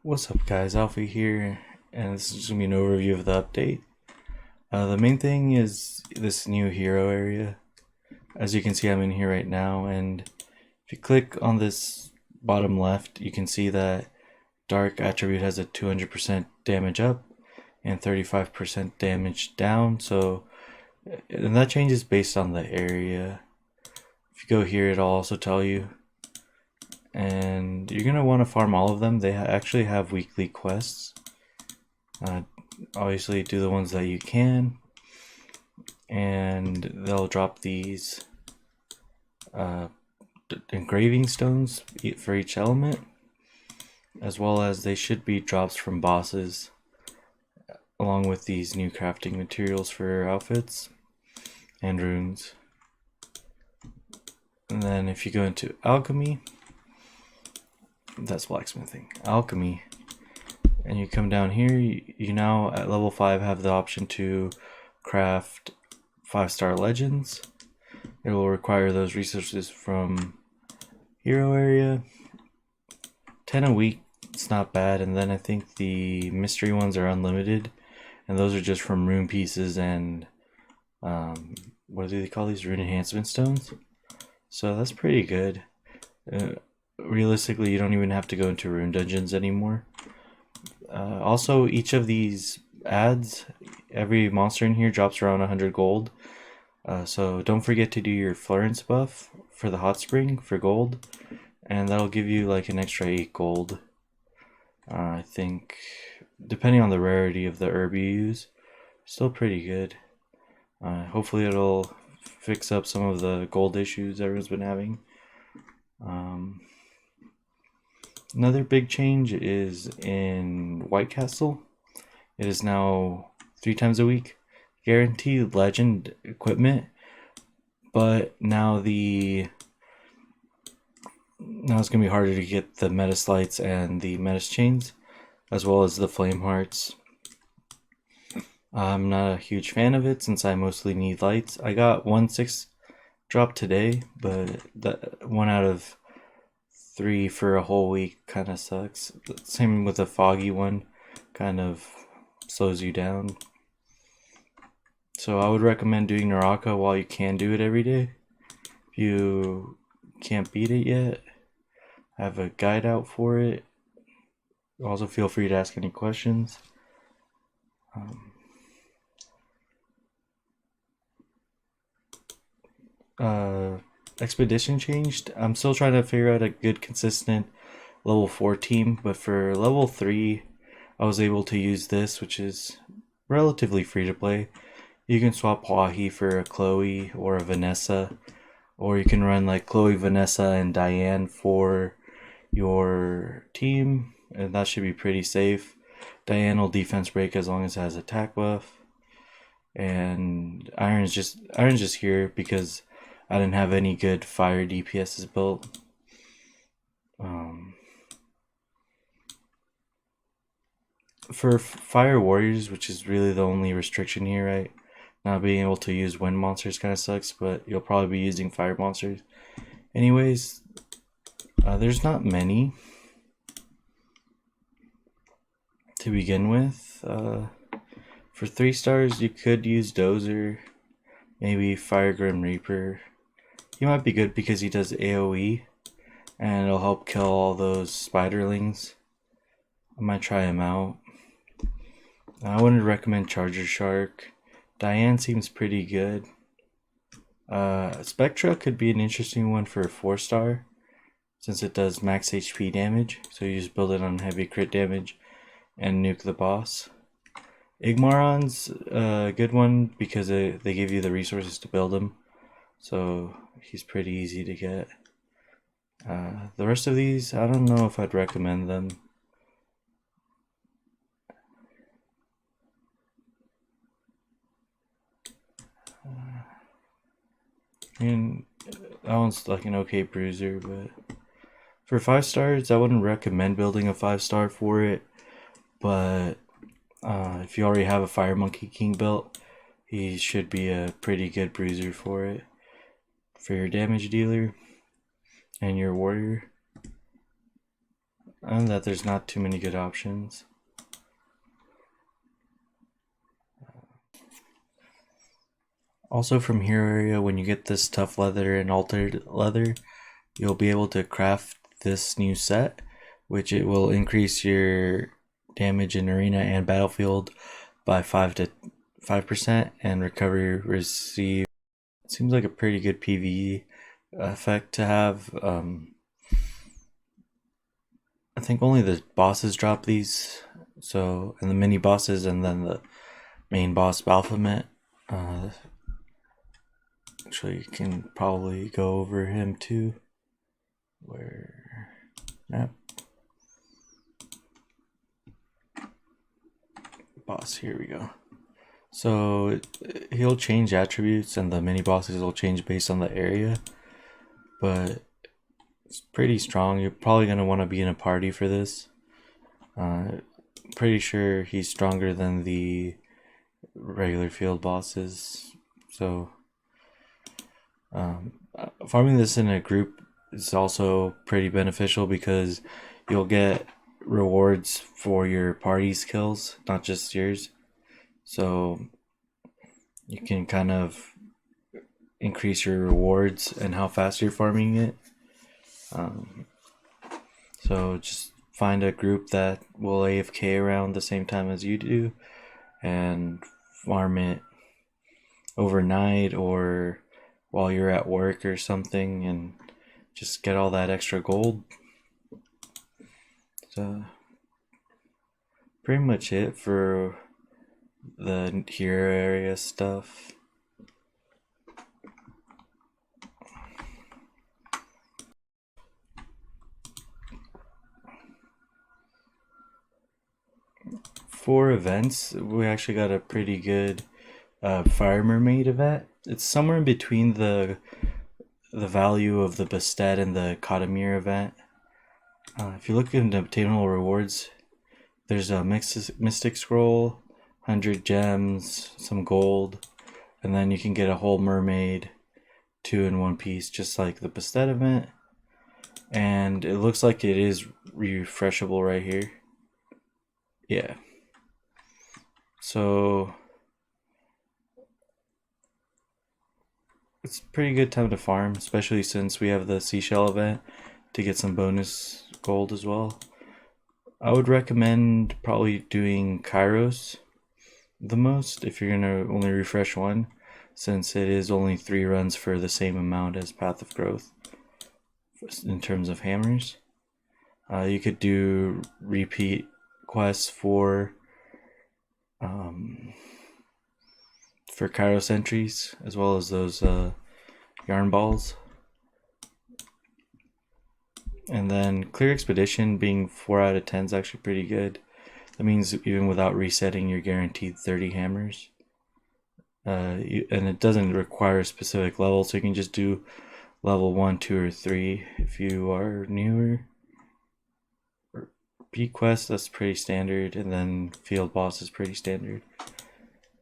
What's up, guys? Alfie here, and this is just gonna be an overview of the update. The main thing is this new hero area. As you can see, I'm in here right now, and if you click on this bottom left, you can see that Dark attribute has a 200% damage up and 35% damage down. And that changes based on the area. If you go here, it'll also tell you. And you're gonna want to farm all of them. They actually have weekly quests. Uh, Obviously, do the ones that you can, and they'll drop these uh, engraving stones for each element, as well as they should be drops from bosses, along with these new crafting materials for outfits and runes. And then if you go into alchemy, that's blacksmithing. Alchemy, and you come down here, you now at level 5 have the option to craft 5-star legends. It will require those resources from hero area. 10 a week, it's not bad. And then I think the mystery ones are unlimited, and those are just from rune pieces and what do they call these, rune enhancement stones. So that's pretty good. Realistically, you don't even have to go into rune dungeons anymore. Also, each of these ads, every monster in here drops around 100 gold. So don't forget to do your Florence buff for the hot spring for gold, and that'll give you like an extra 8 gold. I think, depending on the rarity of the herb you use, still pretty good. Hopefully it'll fix up some of the gold issues everyone's been having. Another big change is in White Castle. It is now 3 times a week. Guaranteed legend equipment, but now it's gonna be harder to get the Metis lights and the Metis chains, as well as the flame hearts. I'm not a huge fan of it since I mostly need lights. I got 1/6 drop today, but that 1 out of 3 for a whole week kind of sucks. Same with the foggy one, kind of slows you down. So I would recommend doing Naraka while you can do it every day. If you can't beat it yet, I have a guide out for it. Also, feel free to ask any questions. Expedition changed. I'm still trying to figure out a good, consistent level 4 team, but for level 3, I was able to use this, which is relatively free to play. You can swap Wahi for a Chloe or a Vanessa, or you can run like Chloe, Vanessa, and Diane for your team, and that should be pretty safe. Diane will defense break as long as it has attack buff, and Iron's just here because I didn't have any good fire DPSs built. For fire warriors, which is really the only restriction here, right? Not being able to use wind monsters kind of sucks, but you'll probably be using fire monsters. Anyways, there's not many to begin with. For 3 stars, you could use Dozer, maybe Fire Grim Reaper. He might be good because he does AoE, and it'll help kill all those spiderlings. I might try him out. I wouldn't recommend Charger Shark. Diane seems pretty good. Spectra could be an interesting one for a 4-star, since it does max HP damage, so you just build it on heavy crit damage and nuke the boss. Igmaron's a good one because they give you the resources to build him, so he's pretty easy to get. The rest of these, I don't know if I'd recommend them. I mean, that one's like an okay bruiser, but for 5 stars, I wouldn't recommend building a 5-star for it. But if you already have a Fire Monkey King built, he should be a pretty good bruiser for it. For your damage dealer and your warrior. and that there's not too many good options. Also from Hero Area, when you get this tough leather and altered leather, you'll be able to craft this new set, which it will increase your damage in arena and battlefield by 5% and recovery receive. It seems like a pretty good PvE effect to have. I think only the bosses drop these, so, and the mini bosses, and then the main boss Baphomet. Actually, you can probably go over him too. Where? Yep. Boss, here we go. So he'll change attributes, and the mini bosses will change based on the area, but it's pretty strong. You're probably going to want to be in a party for this. Pretty sure he's stronger than the regular field bosses, so farming this in a group is also pretty beneficial because you'll get rewards for your party's kills, not just yours. So you can kind of increase your rewards and how fast you're farming it. So just find a group that will AFK around the same time as you do and farm it overnight or while you're at work or something, and just get all that extra gold. So pretty much it for the hero area stuff. For events, we actually got a pretty good Fire Mermaid event. It's somewhere in between the value of the Bastet and the Katamir event. If you look into obtainable rewards, there's a Mystic Scroll, 100 gems, some gold, and then you can get a whole mermaid 2 in one piece, just like the Bastet event. And it looks like it is refreshable right here. Yeah. So it's a pretty good time to farm, especially since we have the seashell event to get some bonus gold as well. I would recommend probably doing Kairos the most if you're gonna only refresh one, since it is only 3 runs for the same amount as Path of Growth in terms of hammers. You could do repeat quests for Kairos entries, as well as those yarn balls. And then Clear Expedition being 4 out of 10 is actually pretty good. That means even without resetting, you're guaranteed 30 hammers. And it doesn't require a specific level, so you can just do level 1, 2, or 3 if you are newer. Repeat quest, that's pretty standard, and then field boss is pretty standard.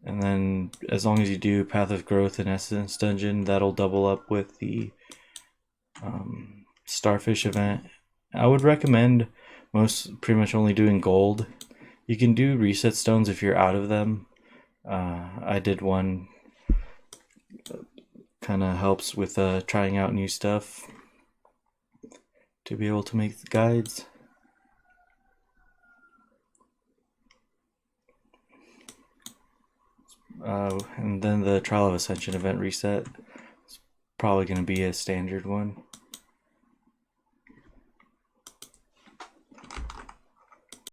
And then as long as you do Path of Growth and Essence Dungeon, that'll double up with the Starfish event. I would recommend pretty much only doing gold. You can do reset stones if you're out of them. I did one. Kind of helps with trying out new stuff to be able to make the guides. And then the Trial of Ascension event reset is probably going to be a standard one.